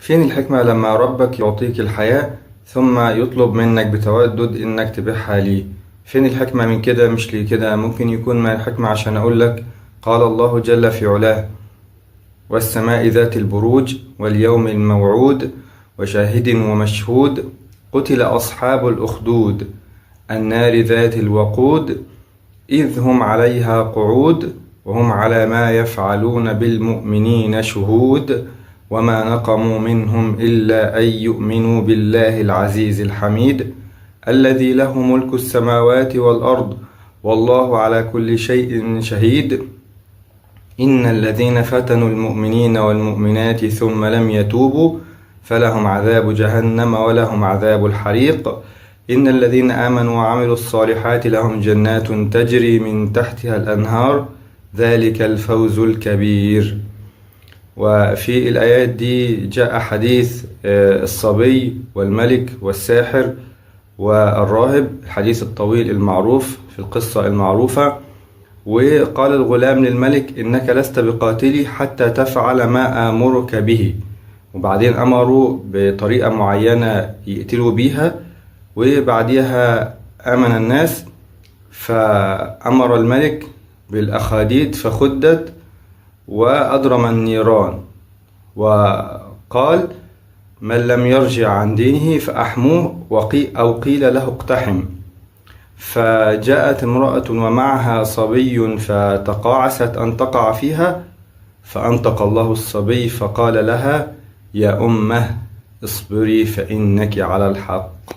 فين الحكمة لما ربك يعطيك الحياة ثم يطلب منك بتودد إنك تبيعها ليه؟ فين الحكمة من كده؟ مش ليه كده؟ ممكن يكون ما الحكمة عشان أقول لك قال الله جل في علاه: والسماء ذات البروج واليوم الموعود وشاهد ومشهود قتل أصحاب الأخدود النار ذات الوقود إذ هم عليها قعود وهم على ما يفعلون بالمؤمنين شهود وما نقموا منهم إلا أن يؤمنوا بالله العزيز الحميد الذي له ملك السماوات والأرض والله على كل شيء شهيد إن الذين فتنوا المؤمنين والمؤمنات ثم لم يتوبوا فلهم عذاب جهنم ولهم عذاب الحريق إن الذين آمنوا وعملوا الصالحات لهم جنات تجري من تحتها الأنهار ذلك الفوز الكبير. وفي الآيات دي جاء حديث الصبي والملك والساحر والراهب، الحديث الطويل المعروف في القصة المعروفة. وقال الغلام للملك: إنك لست بقاتلي حتى تفعل ما آمرك به. وبعدين أمروا بطريقة معينة يقتلوا بيها، وبعدها آمن الناس، فأمر الملك بالأخاديد فخدت وأضرم النيران، وقال: من لم يرجع عن دينه فأحموه، أو قيل له اقتحم. فجاءت امرأة ومعها صبي فتقاعست أن تقع فيها، فأنطق الله الصبي فقال لها: يا أمه اصبري فإنك على الحق.